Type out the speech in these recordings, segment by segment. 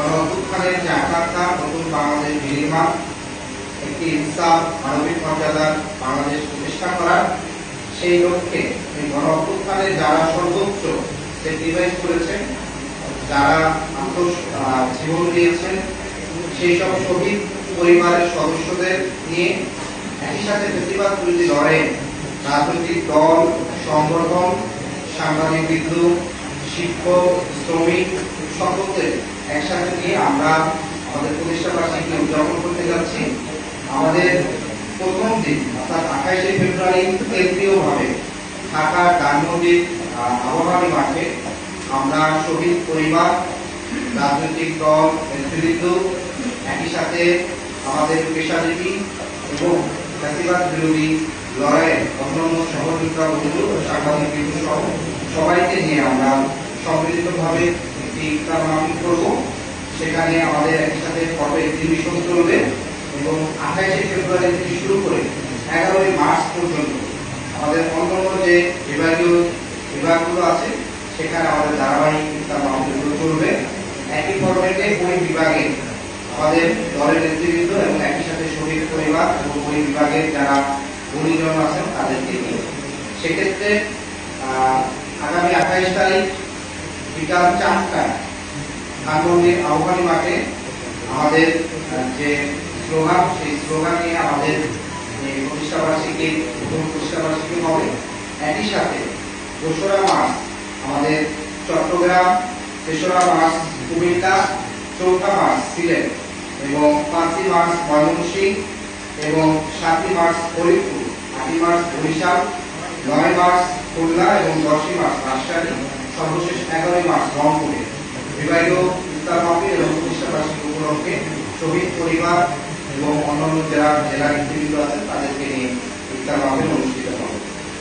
গণঅভ্যুত্থানের যে আকাঙ্ক্ষা নতুন বাংলাদেশ বিনির্মাণ, একটি ইনসাফ মানবিক মর্যাদার বাংলাদেশ প্রতিষ্ঠা করার সেই লক্ষ্যে এই গণঅভ্যুত্থানে যারা সর্বোচ্চ স্যাক্রিফাইস করেছেন, যারা জীবন দিয়েছেন, সেই সব শহীদ পরিবারের সদস্যদের নিয়ে একই সাথে প্রতিবাদ বিরোধী লড়াইয়ে রাজনৈতিক দল, সংগঠন, সাংবাদিক বিদ্রোহ, শিক্ষক, শ্রমিক সকলকে একসাথে নিয়ে আমরা আমাদের প্রতিষ্ঠা বার্ষিকী উদযাপন করতে যাচ্ছি। আমাদের প্রথম দিন অর্থাৎ 28শে ফেব্রুয়ারি কেন্দ্রীয়ভাবে ঢাকা ধানমন্ডির আবহাওয়ারী মাঠে আমরা শহীদ পরিবার, রাজনৈতিক দল, নেতৃবৃন্দ, একই সাথে আমাদের পেশাজীবী এবং ফ্যাসিবাদ বিরোধী লড়াইয়ের অন্যান্য সহযোগিতা বন্ধু, সাংবাদিক বন্ধু সহ সবাইকে নিয়ে আমরা সম্মিলিতভাবে একটি ইফতার মাহফিল করব। সেখানে আমাদের একই সাথে ফটো এক্সিবিশন চলবে এবং 28শে ফেব্রুয়ারি থেকে শুরু করে 11ই মার্চ পর্যন্ত আমাদের অন্যান্য যে বিভাগগুলো আছে সেখানে আমাদের ধারাবাহিক ইফতার মাহফিলগুলো চলবে। একই ফরম্যাটে ওই বিভাগে আমাদের দলের নেতৃবৃন্দ এবং একই সাথে শহীদ পরিবার এবং ওই বিভাগের যারা গুণীজন আছেন তাদেরকে নিয়ে। সেক্ষেত্রে আগামী 28 তারিখ বিকাল 4টায় ধানমন্ডির আহ্বানী মাঠে আমাদের যে স্লোগান, সেই স্লোগান নিয়ে আমাদের প্রতিষ্ঠা বার্ষিকী হবে। একই সাথে 2রা মার্চ আমাদের চট্টগ্রাম, 3রা মার্চ কুমিল্লা, 4ঠা মার্চ সিলেট এবং 5ই মার্চ ময়মনসিংহ এবং 7ই মার্চ ফরিদপুর, 8ই মার্চ বরিশাল, 9 মার্চ খুলনা এবং 10ই মার্চ রাজশাহী, সর্বশেষ 11ই মার্চ রংপুরে বিভাগীয় ইফতার মাহফিল এবং প্রতিষ্ঠা বার্ষিকী উপলক্ষে শহীদ পরিবার এবং অন্যান্য জেলা নেতৃবৃন্দ আছেন তাদেরকে নিয়ে ইফতার মাহফিল অনুষ্ঠিত হবে।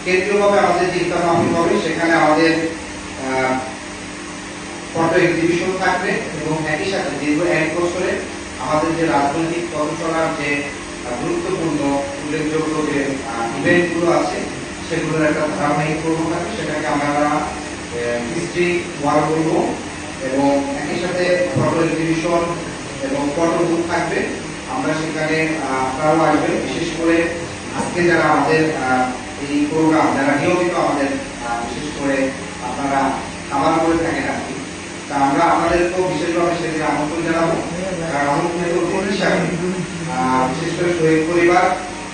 কেন্দ্রীয়ভাবে আমাদের যে ইফতার মাহফিল হবে সেখানে আমাদের ফটো এক্সিবিশন থাকবে এবং একই সাথে দীর্ঘ 1 বছরে আমাদের যে রাজনৈতিক পথ চলার যে গুরুত্বপূর্ণ উল্লেখযোগ্য যে ইভেন্টগুলো আছে সেগুলোর একটা ধারাবাহিক প্রোগ্রাম থাকবে। সেটাকে আমরা হিস্ট্রি ওয়াল বলবো এবং একই সাথে ফটো এক্সিবিশন এবং ফটো বুথ থাকবে। আমরা সেখানে আপনারাও আসবেন, বিশেষ করে আজকে যারা আমাদের এই প্রোগ্রাম যারা নিয়মিত আমাদের বিশেষ করে আপনারা খাবার করে থাকেন আর কি, তা আমরা আপনাদেরকেও বিশেষভাবে সেদিকে আমন্ত্রণ জানাবো। কারণ আমন্ত্রিত অতিথি হিসাবে বিশেষ করে শহীদ পরিবার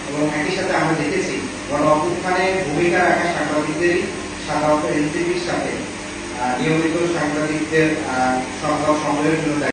এবং একই সাথে আমরা দেখেছি গণঅভ্যুত্থানে ভূমিকা রাখা সাংবাদিকদেরই সাধারণত এনসিপির সাথে নিয়মিত সাংবাদিকদের সংগ্রাম সংগ্রহের জন্য